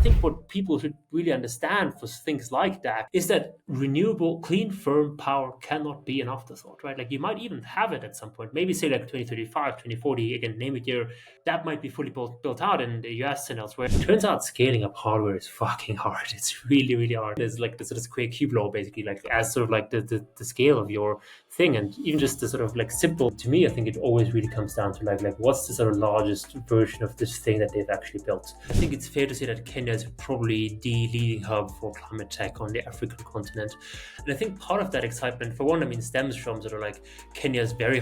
think what people should really understand for things like that is that renewable, clean, firm power cannot be an afterthought, right? Like you might even have it at some point, maybe say like 2035, 2040, again, name a year, that might be fully built out in the US and elsewhere. It turns out scaling up hardware is fucking hard. It's really, really hard. There's like the sort of square cube law, basically, like as sort of like the scale of your thing. And even just the sort of like simple, to me, I think it always really comes down to like what's the sort of largest version of this thing that they've actually built. I think it's fair to say that Kenya is probably the leading hub for climate tech on the African continent. And I think part of that excitement, for one, I mean, stems from sort of like Kenya's very...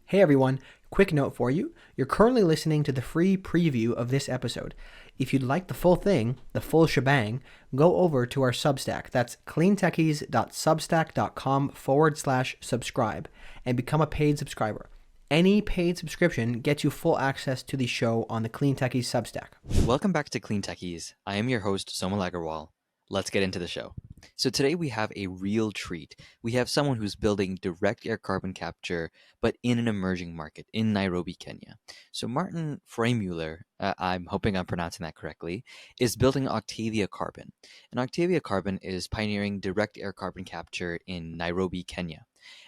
Hey everyone, quick note for you. You're currently listening to the free preview of this episode. If you'd like the full thing, the full shebang, go over to our Substack. That's cleantechies.substack.com/subscribe and become a paid subscriber. Any paid subscription gets you full access to the show on the Clean Techies Substack. Welcome back to Clean Techies. I am your host, Somal Agarwal. Let's get into the show. So today we have a real treat. We have someone who's building direct air carbon capture, but in an emerging market in Nairobi, Kenya. So Martin Freimuller, I'm hoping I'm pronouncing that correctly, is building Octavia Carbon. And Octavia Carbon is pioneering direct air carbon capture in Nairobi, Kenya.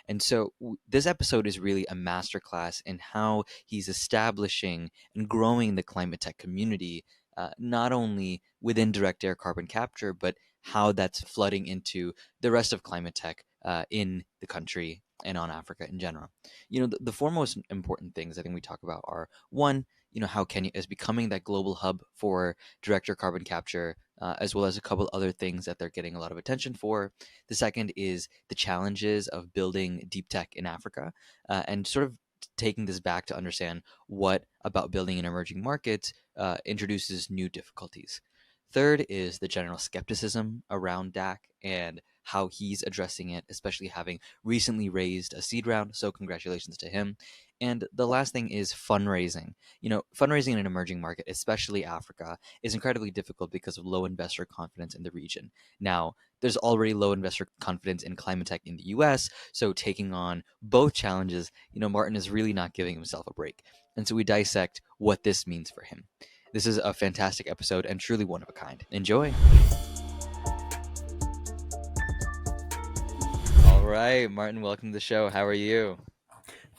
And so this episode is really a masterclass in how he's establishing and growing the climate tech community, not only within direct air carbon capture, but how that's flooding into the rest of climate tech in the country and on Africa in general. You know, the four most important things I think we talk about are, one, you know, how Kenya is becoming that global hub for direct air carbon capture, as well as a couple other things that they're getting a lot of attention for. The second is the challenges of building deep tech in Africa, and sort of taking this back to understand what about building in emerging markets introduces new difficulties. Third is the general skepticism around DAC and how he's addressing it, especially having recently raised a seed round. So congratulations to him. And the last thing is fundraising. You know, fundraising in an emerging market, especially Africa, is incredibly difficult because of low investor confidence in the region. Now, there's already low investor confidence in climate tech in the US. So taking on both challenges, you know, Martin is really not giving himself a break. And so we dissect what this means for him. This is a fantastic episode and truly one of a kind. Enjoy. All right, Martin, welcome to the show. How are you?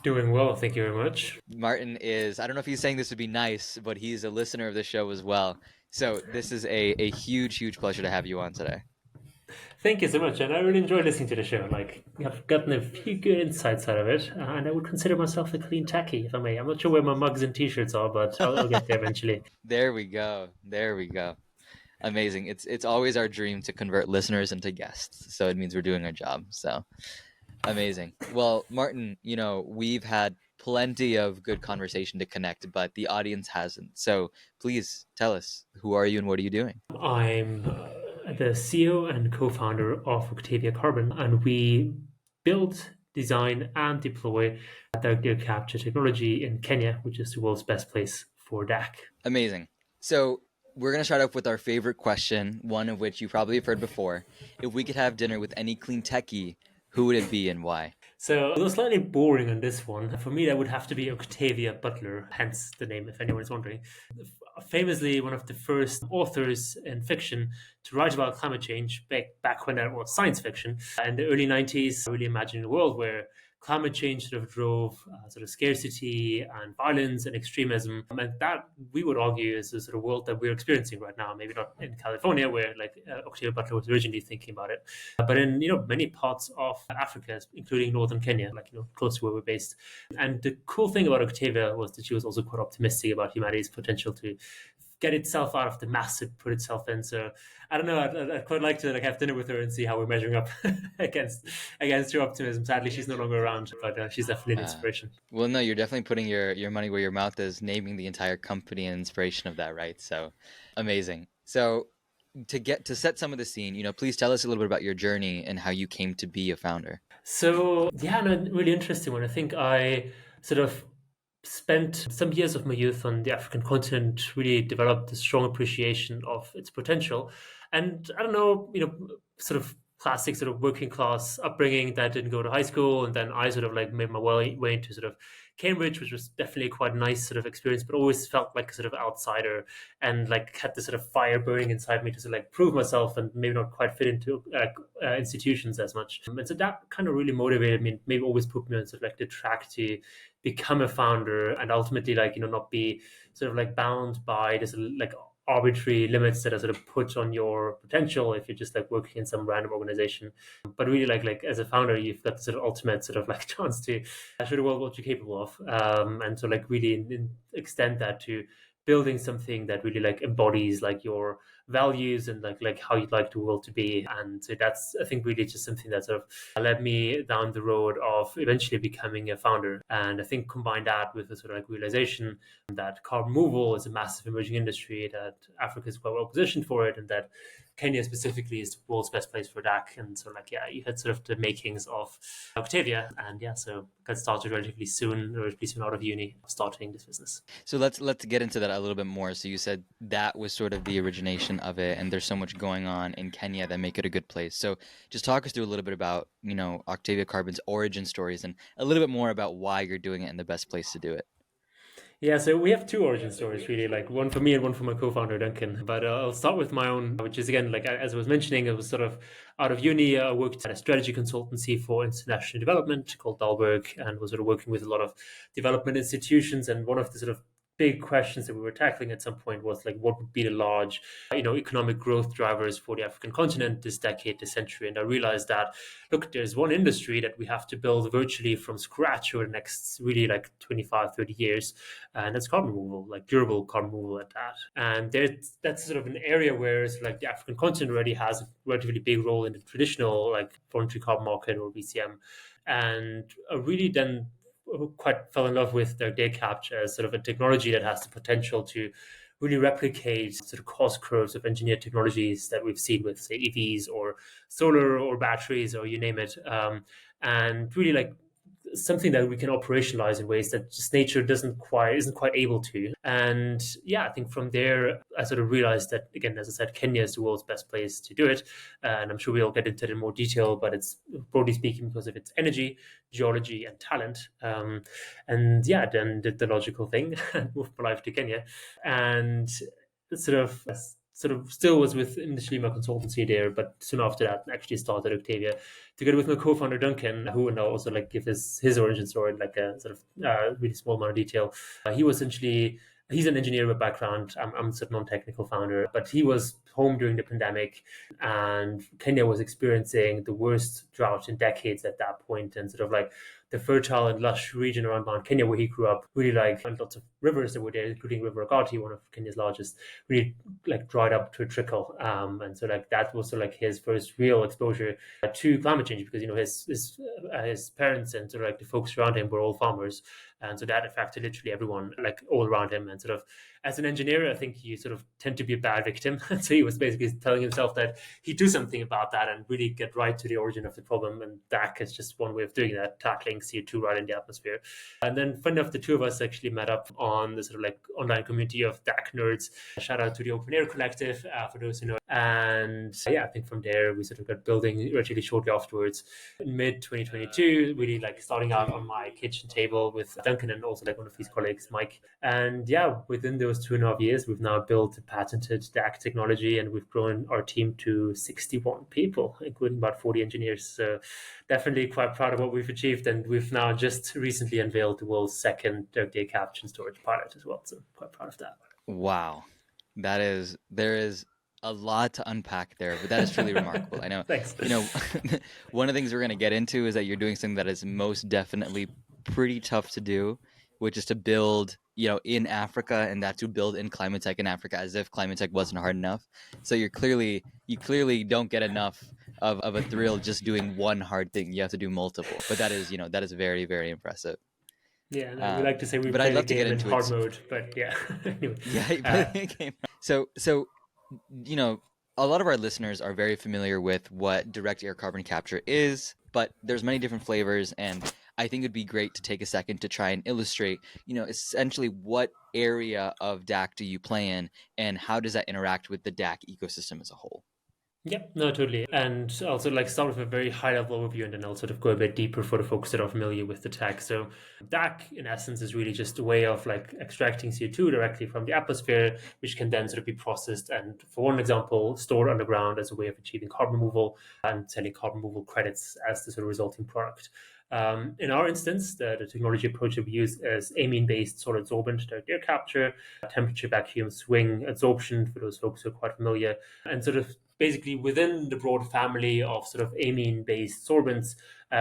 Doing well, thank you very much. Martin is, I don't know if he's saying this would be nice, but he's a listener of the show as well. So this is a huge, huge pleasure to have you on today. Thank you so much, and I really enjoy listening to the show. Like, I've gotten a few good insights out of it, and I would consider myself a clean techie, if I may. I'm not sure where my mugs and t-shirts are, but I'll get there eventually. There we go. There we go. Amazing. It's always our dream to convert listeners into guests, so it means we're doing our job. So amazing. Well, Martin, you know, we've had plenty of good conversation to connect, but the audience hasn't. So please tell us, who are you and what are you doing? I'm the CEO and co-founder of Octavia Carbon, and we build, design, and deploy direct air capture technology in Kenya, which is the world's best place for DAC. Amazing. So we're going to start off with our favorite question, one of which you probably have heard before. If we could have dinner with any clean techie, who would it be and why? So a little slightly boring on this one. For me, that would have to be Octavia Butler, hence the name, if anyone is wondering. Famously, one of the first authors in fiction to write about climate change back when that was science fiction. In the early 90s, really imagining a world where climate change sort of drove sort of scarcity and violence and extremism. And that, we would argue, is the sort of world that we're experiencing right now. Maybe not in California, where like Octavia Butler was originally thinking about it, but in, you know, many parts of Africa, including northern Kenya, like, you know, close to where we're based. And the cool thing about Octavia was that she was also quite optimistic about humanity's potential to get itself out of the mess it put itself in. So I don't know, I'd quite like to like have dinner with her and see how we're measuring up against her optimism. Sadly, she's no longer around, but she's definitely an inspiration. Well, no, you're definitely putting your money where your mouth is, naming the entire company and inspiration of that, right? So amazing. So to set some of the scene, you know, please tell us a little bit about your journey and how you came to be a founder. So yeah, no, really interesting one. I think I sort of spent some years of my youth on the African continent, really developed a strong appreciation of its potential. And I don't know, you know, sort of classic sort of working class upbringing that didn't go to high school. And then I sort of like made my way into sort of Cambridge, which was definitely quite a nice sort of experience, but always felt like a sort of outsider and like had this sort of fire burning inside me to sort of like prove myself and maybe not quite fit into institutions as much. And so that kind of really motivated me and maybe always put me on sort of like the track to become a founder and ultimately like, not be sort of like bound by this like arbitrary limits that are sort of put on your potential if you're just like working in some random organization. But really like as a founder, you've got the sort of ultimate sort of like chance to show the world what you're capable of, and so like really extend that to building something that really like embodies like your values and like how you'd like the world to be. And so that's, I think, really just something that sort of led me down the road of eventually becoming a founder. And I think combine that with a sort of like realization that carbon removal is a massive emerging industry, that Africa is quite well positioned for it, and that Kenya specifically is the world's best place for DAC. And so like, yeah, you had sort of the makings of Octavia. And yeah, so got started relatively soon out of uni, starting this business. So let's get into that a little bit more. So you said that was sort of the origination of it, and there's so much going on in Kenya that make it a good place. So just talk us through a little bit about, Octavia Carbon's origin stories and a little bit more about why you're doing it and the best place to do it. Yeah, so we have two origin stories really, like one for me and one for my co-founder Duncan. But I'll start with my own, which is again, like as I was mentioning, it was sort of out of uni. I worked at a strategy consultancy for international development called Dalberg, and was sort of working with a lot of development institutions. And one of the sort of big questions that we were tackling at some point was like, what would be the large, economic growth drivers for the African continent this decade, this century? And I realized that, look, there's one industry that we have to build virtually from scratch over the next really like 25, 30 years, and that's carbon removal, like durable carbon removal at that. And that's sort of an area where like the African continent already has a relatively big role in the traditional like voluntary carbon market or VCM. And really then quite fell in love with their day capture as sort of a technology that has the potential to really replicate sort of cost curves of engineered technologies that we've seen with, say, EVs or solar or batteries or you name it. And really like something that we can operationalize in ways that just nature isn't quite able to. And yeah, I think from there I sort of realized that, again, as I said, Kenya is the world's best place to do it, and I'm sure we'll get into it in more detail, but it's broadly speaking because of its energy, geology, and talent. And yeah, then did the logical thing and moved my life to Kenya, and sort of still was with initially my consultancy there, but soon after that actually started Octavia together with my co-founder Duncan, who and I'll also like give his origin story like a sort of really small amount of detail. He was essentially, he's an engineer by background. I'm a sort of non-technical founder, but he was home during the pandemic, and Kenya was experiencing the worst drought in decades at that point, and sort of like the fertile and lush region around Mount Kenya where he grew up, really like, and lots of rivers that were there, including River Agati, one of Kenya's largest, really like dried up to a trickle. And so like that was sort of like his first real exposure to climate change, because his parents and sort of like the folks around him were all farmers, and so that affected literally everyone like all around him. And sort of as an engineer, I think you sort of tend to be a bad victim. And so he was basically telling himself that he'd do something about that and really get right to the origin of the problem. And DAC is just one way of doing that, tackling CO2 right in the atmosphere. And then fun enough, the two of us actually met up on the sort of like online community of DAC nerds. Shout out to the Open Air Collective, for those who know. And yeah, I think from there we sort of got building relatively shortly afterwards. In mid 2022, really like starting out on my kitchen table with Duncan and also like one of his colleagues, Mike. And yeah, within those 2.5 years, we've now built a patented DAC technology, and we've grown our team to 61 people, including about 40 engineers. So definitely quite proud of what we've achieved. And we've now just recently unveiled the world's second direct day capture and storage pilot as well. So quite proud of that. Wow. There is a lot to unpack there, but that is truly remarkable. I know. Thanks. One of the things we're going to get into is that you're doing something that is most definitely pretty tough to do, which is to build, in Africa, and that to build in climate tech in Africa, as if climate tech wasn't hard enough. So you clearly don't get enough of a thrill just doing one hard thing. You have to do multiple. But that is very, very impressive. Yeah, we like to say we but play I'd love the to get game in into hard it. mode, but yeah. Anyway, Yeah, so a lot of our listeners are very familiar with what direct air carbon capture is, but there's many different flavors, and I think it'd be great to take a second to try and illustrate, essentially what area of DAC do you play in, and how does that interact with the DAC ecosystem as a whole? Yeah, no, totally. And also like start with a very high level overview and then I'll sort of go a bit deeper for the folks that are familiar with the tech. So DAC in essence is really just a way of like extracting CO2 directly from the atmosphere, which can then sort of be processed and for one example, stored underground as a way of achieving carbon removal and selling carbon removal credits as the sort of resulting product. In our instance, the technology approach that we use is amine-based solid adsorbent direct air capture, temperature vacuum swing adsorption for those folks who are quite familiar, and sort of basically within the broad family of sort of amine-based sorbents,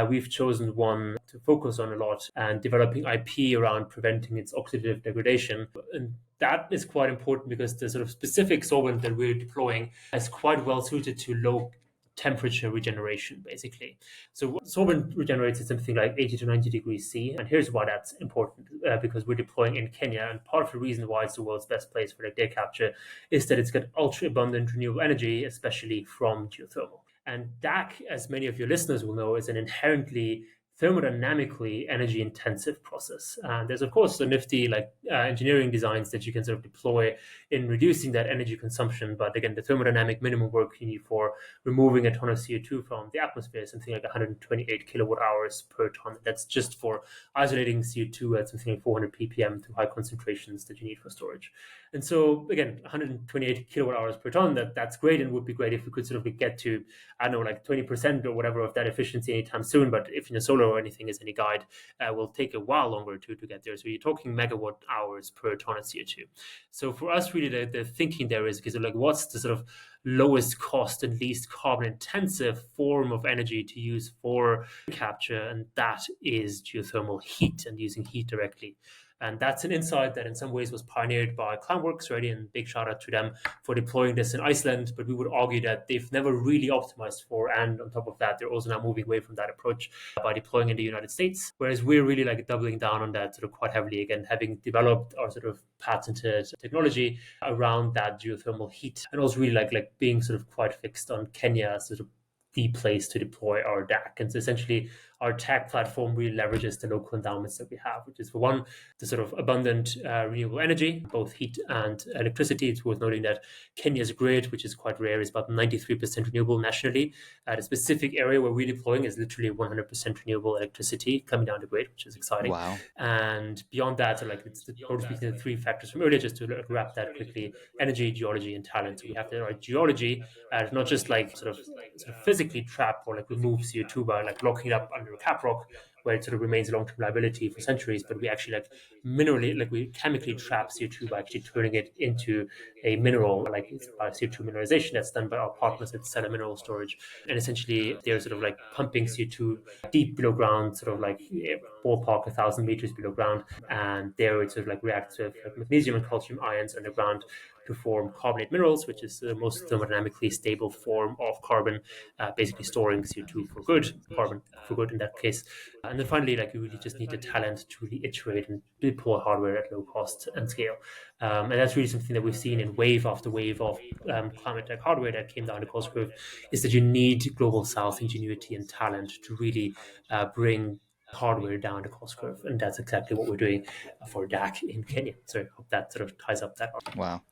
we've chosen one to focus on a lot and developing IP around preventing its oxidative degradation. And that is quite important because the sort of specific sorbent that we're deploying is quite well suited to low temperature regeneration, basically. So sorbent regenerates at something like 80 to 90 degrees C. And here's why that's important, because we're deploying in Kenya. And part of the reason why it's the world's best place for like data capture is that it's got ultra abundant renewable energy, especially from geothermal. And DAC, as many of your listeners will know, is an inherently thermodynamically energy intensive process. And there's, of course, the nifty like engineering designs that you can sort of deploy in reducing that energy consumption. But again, the thermodynamic minimum work you need for removing a ton of CO2 from the atmosphere is something like 128 kilowatt hours per ton. That's just for isolating CO2 at something like 400 ppm to high concentrations that you need for storage. And so again, 128 kilowatt hours per ton, that's great and would be great if we could sort of get to, I don't know, like 20% or whatever of that efficiency anytime soon. But if solar or anything is any guide, will take a while longer to get there. So you're talking megawatt hours per ton of CO2. So for us, really, the thinking there is because of like what's the sort of lowest cost and least carbon intensive form of energy to use for capture, and that is geothermal heat and using heat directly. And that's an insight that in some ways was pioneered by Climeworks already, and big shout out to them for deploying this in Iceland. But we would argue that they've never really optimized for, and on top of that, they're also now moving away from that approach by deploying in the United States. Whereas we're really like doubling down on that sort of quite heavily, again, having developed our sort of patented technology around that geothermal heat, and also really like being sort of quite fixed on Kenya as sort of the place to deploy our DAC. And so essentially, our tech platform really leverages the local endowments that we have, which is for one, the sort of abundant renewable energy, both heat and electricity. It's worth noting that Kenya's grid, which is quite rare, is about 93% renewable nationally. The specific area where we're deploying is literally 100% renewable electricity coming down the grid, which is exciting. Wow. And beyond that, so like it's broadly speaking, the three factors from earlier, just to wrap that quickly: energy, geology, and talent. So we have the right geology, not just like sort of physically trap or like remove CO2 by like locking it up under a cap rock where it sort of remains a long-term liability for centuries, but we actually like minerally, like we chemically trap CO2 by actually turning it into a mineral, like it's by CO2 mineralization that's done by our partners at Stellar Mineral Storage. And essentially they're sort of like pumping CO2 deep below ground, sort of like ballpark 1,000 meters below ground. And there it sort of like reacts with like magnesium and calcium ions underground to form carbonate minerals, which is the most thermodynamically stable form of carbon, basically storing CO2 for good, carbon for good in that case. And then finally, like you really just need the talent to really iterate and deploy hardware at low cost and scale. And that's really something that we've seen in wave after wave of climate tech hardware that came down the cost curve, is that you need global south ingenuity and talent to really bring hardware down the cost curve. And that's exactly what we're doing for DAC in Kenya. So I hope that sort of ties up that. Wow.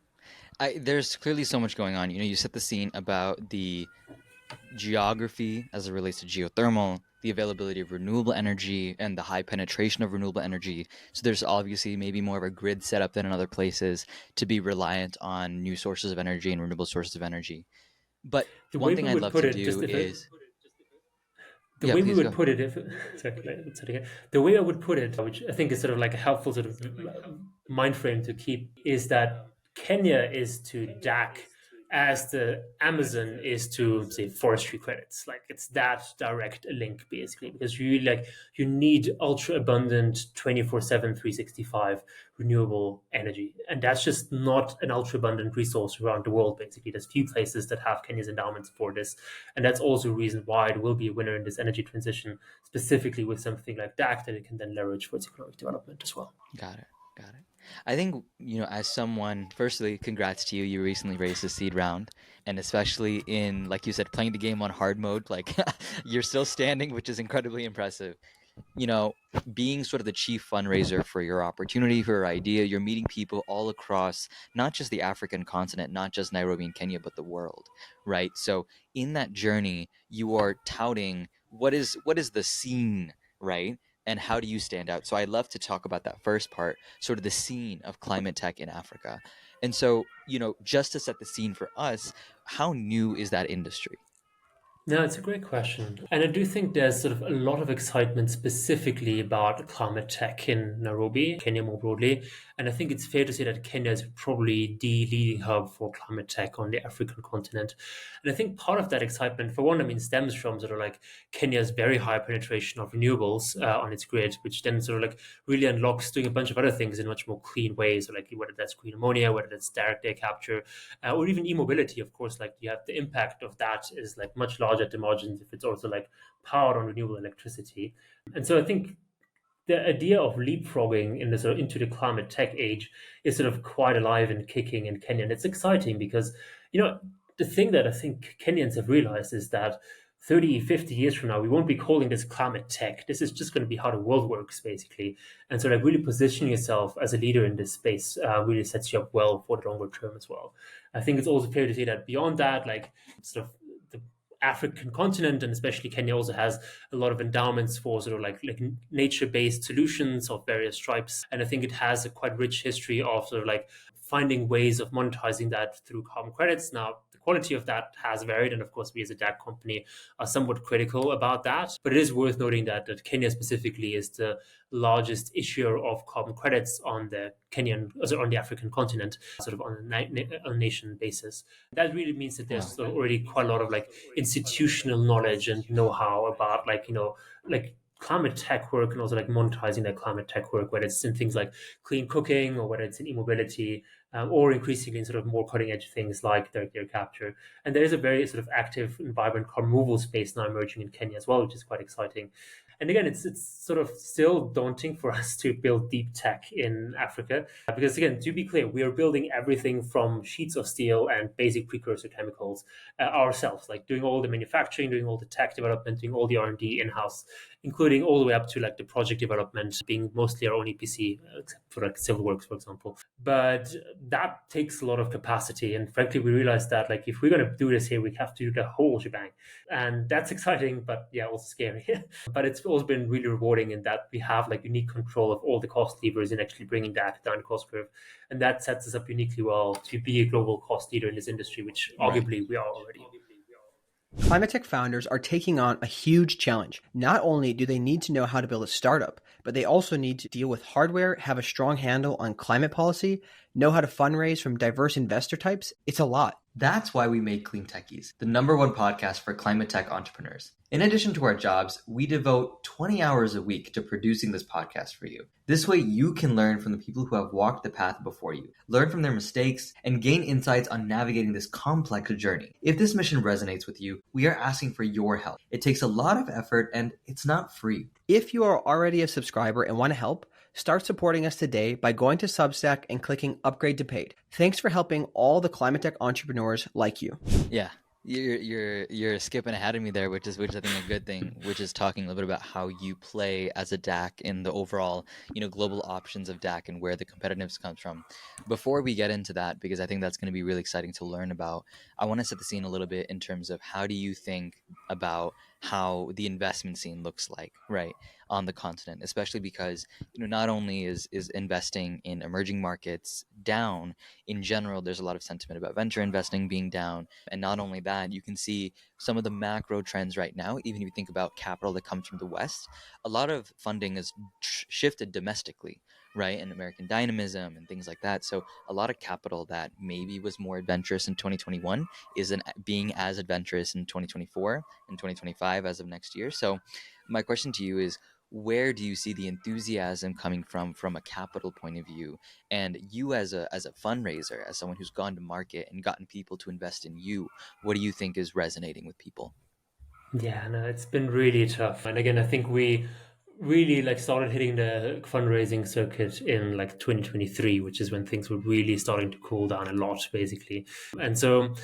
There's clearly so much going on. You set the scene about the geography as it relates to geothermal, the availability of renewable energy, and the high penetration of renewable energy. So there's obviously maybe more of a grid setup than in other places to be reliant on new sources of energy and renewable sources of energy. But The one way thing we I'd would love put to it, just do if is, the yeah, way we please would go. put it, if the way I would put it, which I think is sort of like a helpful sort of mind frame to keep, is that Kenya is to DAC as the Amazon is to say forestry credits. Like it's that direct link basically, because you like you need ultra abundant 24/7 365 renewable energy, and that's just not an ultra abundant resource around the world. Basically, there's few places that have Kenya's endowments for this, and that's also a reason why it will be a winner in this energy transition, specifically with something like DAC that it can then leverage for its economic development as well. Got it. Got it. I think, as someone, firstly, congrats to you. You recently raised the seed round. And especially in, like you said, playing the game on hard mode, like you're still standing, which is incredibly impressive. being sort of the chief fundraiser for your opportunity, for your idea, you're meeting people all across not just the African continent, not just Nairobi and Kenya, but the world, right? So in that journey, you are touting what is the scene, right? And how do you stand out? So I'd love to talk about that first part, sort of the scene of climate tech in Africa. And so, just to set the scene for us, how new is that industry? No, it's a great question. And I do think there's sort of a lot of excitement specifically about climate tech in Nairobi, Kenya more broadly. And I think it's fair to say that Kenya is probably the leading hub for climate tech on the African continent. And I think part of that excitement, for one, I mean, stems from sort of like Kenya's very high penetration of renewables on its grid, which then sort of like really unlocks doing a bunch of other things in much more clean ways, so like whether that's green ammonia, whether that's direct air capture, or even e-mobility. Of course, like you have the impact of that is like much larger at the margins if it's also like powered on renewable electricity. And so I think the idea of leapfrogging in the sort of into the climate tech age is sort of quite alive and kicking in Kenya. And it's exciting because, the thing that I think Kenyans have realized is that 30, 50 years from now, we won't be calling this climate tech. This is just going to be how the world works, basically. And so, like, really positioning yourself as a leader in this space really sets you up well for the longer term as well. I think it's also fair to say that beyond that, like, sort of the African continent and especially Kenya also has a lot of endowments for sort of like nature-based solutions of various stripes. And I think it has a quite rich history of sort of like finding ways of monetizing that through carbon credits. Now, the quality of that has varied, and of course, we as a DAC company are somewhat critical about that. But it is worth noting that Kenya specifically is the largest issuer of carbon credits on the on the African continent, sort of on a nation basis. That really means that there's Wow. sort of already quite a lot of like institutional knowledge and know-how about like climate tech work and also like monetizing that climate tech work, whether it's in things like clean cooking or whether it's in e-mobility, or increasingly in sort of more cutting edge things like direct air capture. And there is a very sort of active and vibrant carbon removal space now emerging in Kenya as well, which is quite exciting. And again, it's sort of still daunting for us to build deep tech in Africa because, again, to be clear, we are building everything from sheets of steel and basic precursor chemicals ourselves, like doing all the manufacturing, doing all the tech development, doing all the R&D in-house, including all the way up to like the project development being mostly our own EPC, except for like civil works, for example. But that takes a lot of capacity, and frankly, we realized that like if we're going to do this here, we have to do the whole shebang, and that's exciting, but yeah, also scary. But it's also been really rewarding in that we have like unique control of all the cost levers in actually bringing that down the cost curve, and that sets us up uniquely well to be a global cost leader in this industry, which Right. arguably we are already. Climate tech founders are taking on a huge challenge. Not only do they need to know how to build a startup, but they also need to deal with hardware, have a strong handle on climate policy, know how to fundraise from diverse investor types. It's a lot. That's why we made Clean Techies, the #1 podcast for climate tech entrepreneurs. In addition to our jobs, we devote 20 hours a week to producing this podcast for you. This way, you can learn from the people who have walked the path before you, learn from their mistakes, and gain insights on navigating this complex journey. If this mission resonates with you, we are asking for your help. It takes a lot of effort and it's not free. If you are already a subscriber and want to help, start supporting us today by going to Substack and clicking Upgrade to Paid. Thanks for helping all the climate tech entrepreneurs like you. Yeah. You're skipping ahead of me there, which I think a good thing, which is talking a little bit about how you play as a DAC in the overall, global options of DAC and where the competitiveness comes from. Before we get into that, because I think that's going to be really exciting to learn about, I want to set the scene a little bit in terms of how do you think about how the investment scene looks like, right, on the continent, especially because, not only is investing in emerging markets down in general, there's a lot of sentiment about venture investing being down. And not only that, you can see some of the macro trends right now, even if you think about capital that comes from the West, a lot of funding is shifted domestically, right? And American dynamism and things like that. So a lot of capital that maybe was more adventurous in 2021 isn't being as adventurous in 2024 and 2025 as of next year. So my question to you is, where do you see the enthusiasm coming from a capital point of view? And you as a fundraiser, as someone who's gone to market and gotten people to invest in you, what do you think is resonating with people? Yeah, no, it's been really tough. And again, I think we really like started hitting the fundraising circuit in like 2023, which is when things were really starting to cool down a lot, basically. And so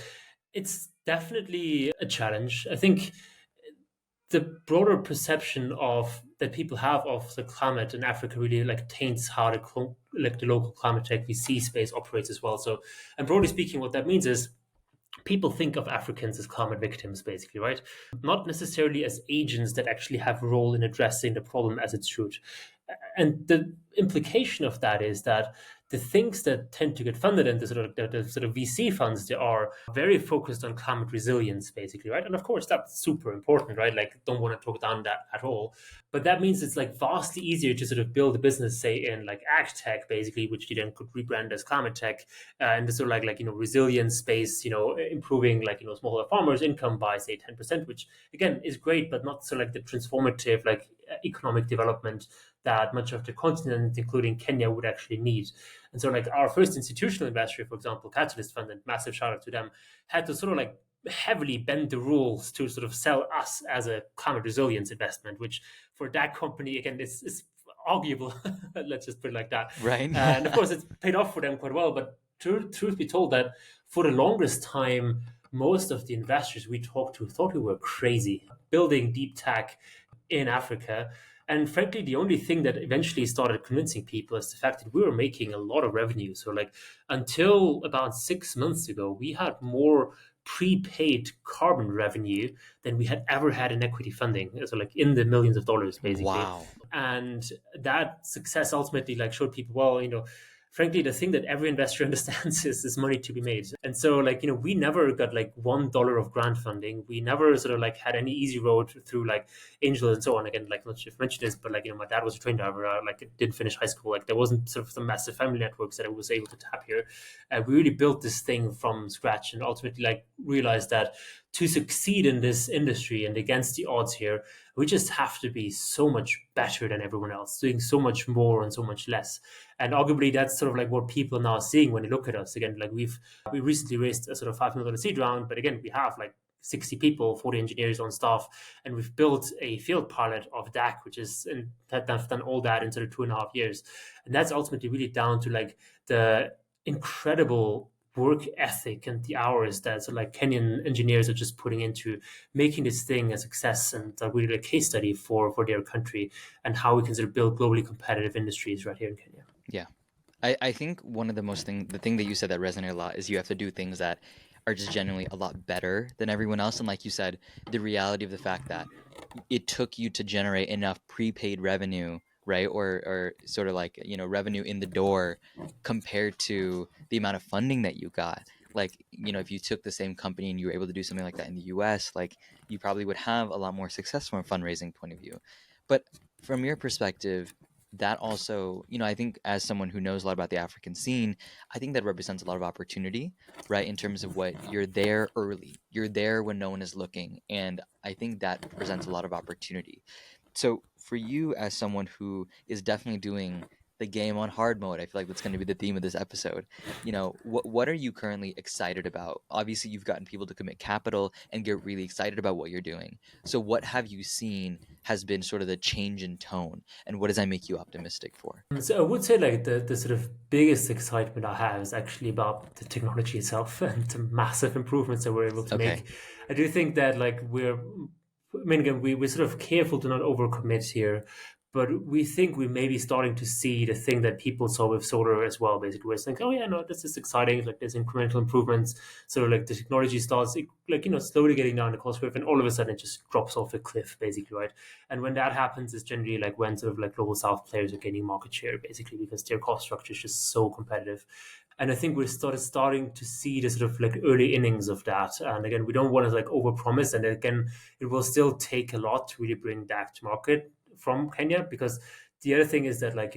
it's definitely a challenge. I think the broader perception of that people have of the climate in Africa really like taints how the local climate tech VC space operates as well. So, and broadly speaking, what that means is people think of Africans as climate victims, basically, right? Not necessarily as agents that actually have a role in addressing the problem as its root. And the implication of that is that the things that tend to get funded in the sort of VC funds, they are very focused on climate resilience, basically, right? And of course, that's super important, right? Like, don't want to talk down that at all. But that means it's like vastly easier to sort of build a business, say in like ag tech, basically, which you then could rebrand as climate tech, and the sort of resilience space, improving smaller farmers' income by say 10%, which again is great, but not so like the transformative economic development that much of the continent, including Kenya, would actually need. And so, like our first institutional investor, for example, Catalyst Fund, and massive shout out to them, had to sort of like heavily bend the rules to sort of sell us as a climate resilience investment, which for that company, again, is arguable. Let's just put it like that. Right. And of course, it's paid off for them quite well. But truth be told, that for the longest time, most of the investors we talked to thought we were crazy building deep tech in Africa. And frankly, the only thing that eventually started convincing people is the fact that we were making a lot of revenue. So, like, until about 6 months ago, we had more prepaid carbon revenue than we had ever had in equity funding. So, like, in the millions of dollars, basically. Wow. And that success ultimately, like, showed people, well, frankly, the thing that every investor understands is money to be made. And so, like, we never got like $1 of grant funding. We never sort of like had any easy road through like angels and so on. Again, like, not sure if I mentioned this, but like, my dad was a train driver, like, didn't finish high school. Like, there wasn't sort of some massive family networks that I was able to tap here. We really built this thing from scratch, and ultimately like realized that to succeed in this industry and against the odds here, we just have to be so much better than everyone else, doing so much more and so much less. And arguably, that's sort of like what people are now seeing when they look at us. Again, like we recently raised a sort of $5 million seed round, but again, we have like 60 people, 40 engineers on staff, and we've built a field pilot of DAC, which is and have done all that in sort of 2.5 years. And that's ultimately really down to like the incredible work ethic and the hours that sort of like Kenyan engineers are just putting into making this thing a success, and really a case study for their country and how we can sort of build globally competitive industries right here in Kenya. Yeah. I think one of the thing that you said that resonated a lot is you have to do things that are just genuinely a lot better than everyone else. And like you said, the reality of the fact that it took you to generate enough prepaid revenue, right? Or sort of like, revenue in the door compared to the amount of funding that you got. Like, if you took the same company and you were able to do something like that in the US, like, you probably would have a lot more success from a fundraising point of view. But from your perspective, that also, I think as someone who knows a lot about the African scene, I think that represents a lot of opportunity, right? In terms of what you're there early, you're there when no one is looking. And I think that presents a lot of opportunity. So for you as someone who is definitely doing the game on hard mode, I feel like that's going to be the theme of this episode. What are you currently excited about? Obviously, you've gotten people to commit capital and get really excited about what you're doing. So what have you seen has been sort of the change in tone, and what does that make you optimistic for? So I would say like the sort of biggest excitement I have is actually about the technology itself and the massive improvements that we're able to Okay. make. I do think that like again, we're sort of careful to not overcommit here, but we think we may be starting to see the thing that people saw with solar as well, basically. Where it's like, oh yeah, no, this is exciting. Like, there's incremental improvements. So like the technology starts like, slowly getting down the cost curve, and all of a sudden it just drops off a cliff, basically, right? And when that happens, it's generally like when sort of like global south players are gaining market share, basically, because their cost structure is just so competitive. And I think we're starting to see the sort of like early innings of that. And again, we don't want to like overpromise. And again, it will still take a lot to really bring that to market from Kenya, because the other thing is that like,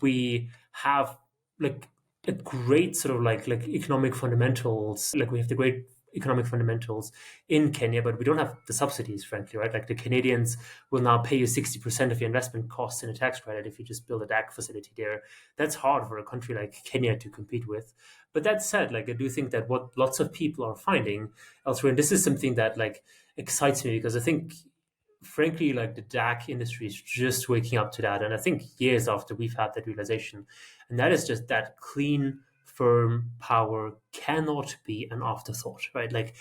we have like a great sort of like economic fundamentals. Like, we have the great economic fundamentals in Kenya, but we don't have the subsidies, frankly, right? Like, the Canadians will now pay you 60% of your investment costs in a tax credit if you just build a DAC facility there. That's hard for a country like Kenya to compete with. But that said, like, I do think that what lots of people are finding elsewhere, and this is something that like excites me, because I think frankly, like, the DAC industry is just waking up to that. And I think years after we've had that realization, and that is just that clean, firm power cannot be an afterthought, right? Like,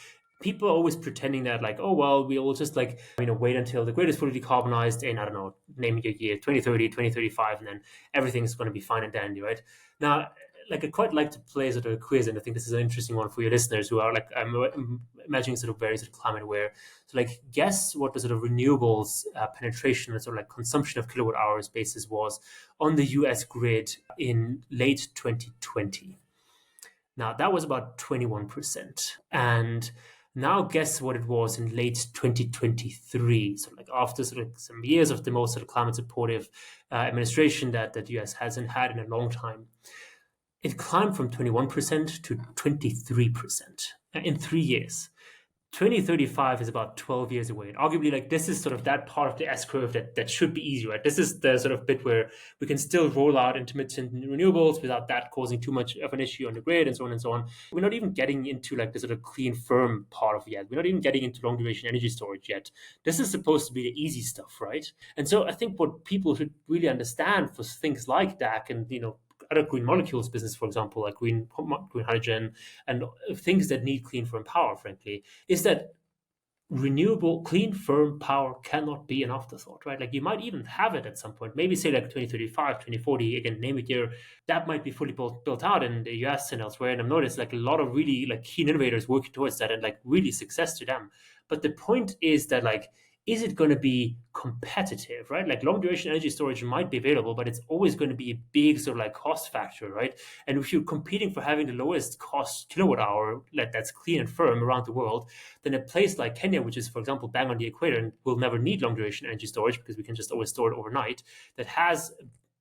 people are always pretending that like, oh well, we'll just like wait until the grid is fully decarbonized in, I don't know, name your year, 2030, 2035, and then everything's going to be fine and dandy, right? Now, like I quite like to play sort of a quiz, and I think this is an interesting one for your listeners who are like, I'm imagining sort of very sort of climate aware. So like, guess what the sort of renewables penetration and sort of like consumption of kilowatt hours basis was on the US grid in late 2020. Now, that was about 21%. And now, guess what it was in late 2023. So, like after sort of some years of the most sort of climate supportive administration that the US hasn't had in a long time, it climbed from 21% to 23% in 3 years. 2035 is about 12 years away. And arguably, like this is sort of that part of the S curve that should be easy, right? This is the sort of bit where we can still roll out intermittent renewables without that causing too much of an issue on the grid and so on and so on. We're not even getting into like the sort of clean firm part of it yet. We're not even getting into long duration energy storage yet. This is supposed to be the easy stuff, right? And so I think what people should really understand for things like DAC and other green molecules business, for example, like green hydrogen and things that need clean firm power, frankly, is that renewable, clean, firm power cannot be an afterthought, right? Like you might even have it at some point, maybe say like 2035, 2040, again, name it year, that might be fully built out in the US and elsewhere. And I've noticed like a lot of really like keen innovators working towards that and like really success to them. But the point is that like, is it going to be competitive, right? Like long duration energy storage might be available, but it's always going to be a big sort of like cost factor, right? And if you're competing for having the lowest cost kilowatt hour that's clean and firm around the world, then a place like Kenya, which is, for example, bang on the equator and will never need long duration energy storage because we can just always store it overnight, that has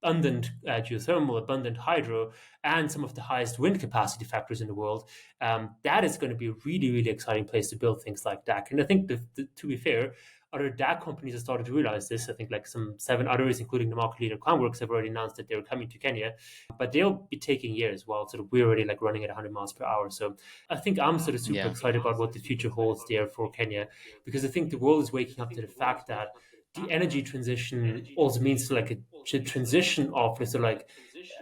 abundant geothermal, abundant hydro, and some of the highest wind capacity factors in the world, that is going to be a really, really exciting place to build things like that. And I think, to be fair, other DAC companies have started to realize this. I think like some 7 others, including the market leader Climeworks, have already announced that they're coming to Kenya, but they'll be taking years while sort of we're already like running at 100 miles per hour. So I think I'm sort of super excited about what the future holds there for Kenya, because I think the world is waking up to the fact that the energy transition also means like a transition of sort of like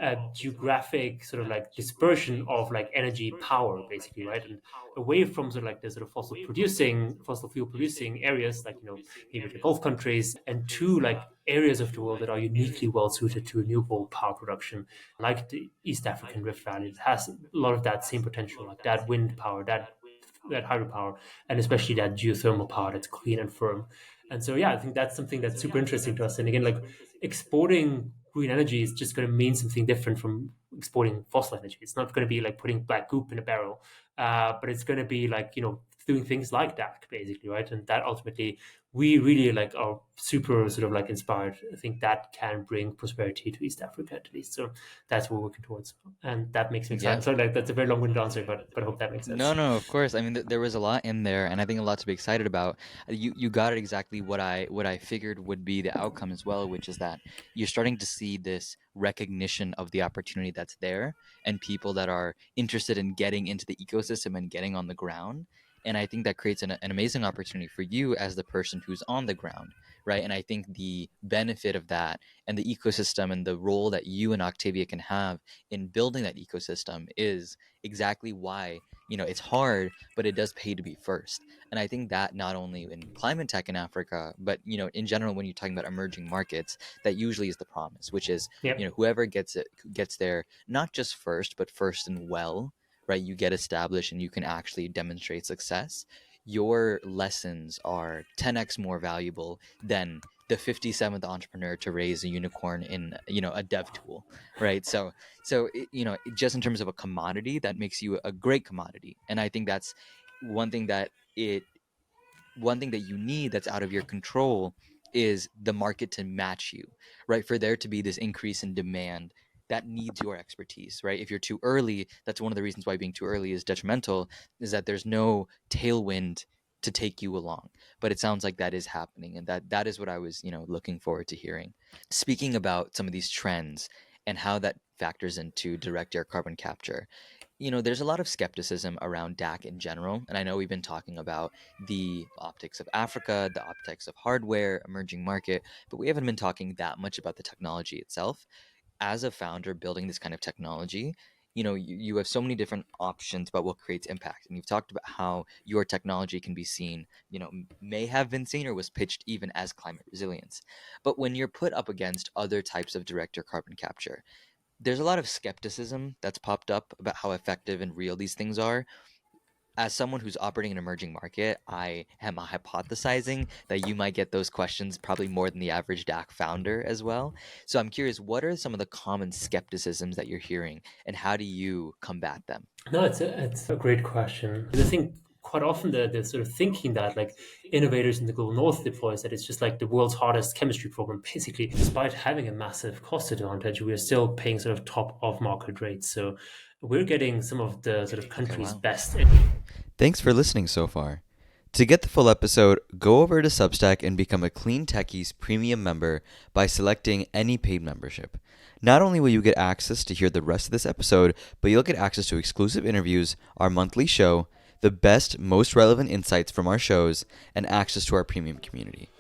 a geographic sort of like dispersion of like energy power, basically, right? And away from sort of like the sort of fossil fuel producing areas, like maybe the Gulf countries, and to like areas of the world that are uniquely well suited to renewable power production, like the East African Rift Valley. It has a lot of that same potential, like that wind power, that hydropower, and especially that geothermal power that's clean and firm. And so, yeah, I think that's something that's super interesting to us. And again, like exporting green energy is just going to mean something different from exporting fossil energy. It's not going to be like putting black goop in a barrel, but it's going to be like, doing things like that, basically, right? And that ultimately, we really like are super sort of like inspired. I think that can bring prosperity to East Africa at least. So that's what we're working towards, and that makes me excited. Yeah. So like that's a very long-winded answer, but I hope that makes sense. No, of course. I mean, there was a lot in there, and I think a lot to be excited about. You got it exactly what I figured would be the outcome as well, which is that you're starting to see this recognition of the opportunity that's there, and people that are interested in getting into the ecosystem and getting on the ground. And I think that creates an amazing opportunity for you as the person who's on the ground, right? And I think the benefit of that and the ecosystem and the role that you and Octavia can have in building that ecosystem is exactly why it's hard, but it does pay to be first. And I think that not only in climate tech in Africa, but in general, when you're talking about emerging markets, that usually is the promise, which is Yep. whoever gets there not just first, but first and well, right? You get established and you can actually demonstrate success. Your lessons are 10x more valuable than the 57th entrepreneur to raise a unicorn in a dev tool, right? So just in terms of a commodity, that makes you a great commodity. And I think that's one thing that you need that's out of your control is the market to match you, right? For there to be this increase in demand that needs your expertise, right? If you're too early, that's one of the reasons why being too early is detrimental, is that there's no tailwind to take you along. But it sounds like that is happening, and that is what I was looking forward to hearing. Speaking about some of these trends and how that factors into direct air carbon capture, there's a lot of skepticism around DAC in general. And I know we've been talking about the optics of Africa, the optics of hardware, emerging market, but we haven't been talking that much about the technology itself. As a founder building this kind of technology, you have so many different options about what creates impact, and you've talked about how your technology can be seen, may have been seen or was pitched even as climate resilience. But when you're put up against other types of direct air carbon capture, there's a lot of skepticism that's popped up about how effective and real these things are. As someone who's operating an emerging market, I am hypothesizing that you might get those questions probably more than the average DAC founder as well. So I'm curious, what are some of the common skepticisms that you're hearing, and how do you combat them? No, it's a great question. I think quite often they're sort of thinking that like innovators in the global north deploys that it's just like the world's hardest chemistry program. Basically, despite having a massive cost advantage, we are still paying sort of top of market rates. So we're getting some of the sort of Okay, country's wow. best. Thanks for listening so far. To get the full episode, go over to Substack and become a Clean Techies premium member by selecting any paid membership. Not only will you get access to hear the rest of this episode, but you'll get access to exclusive interviews, our monthly show, the best, most relevant insights from our shows, and access to our premium community.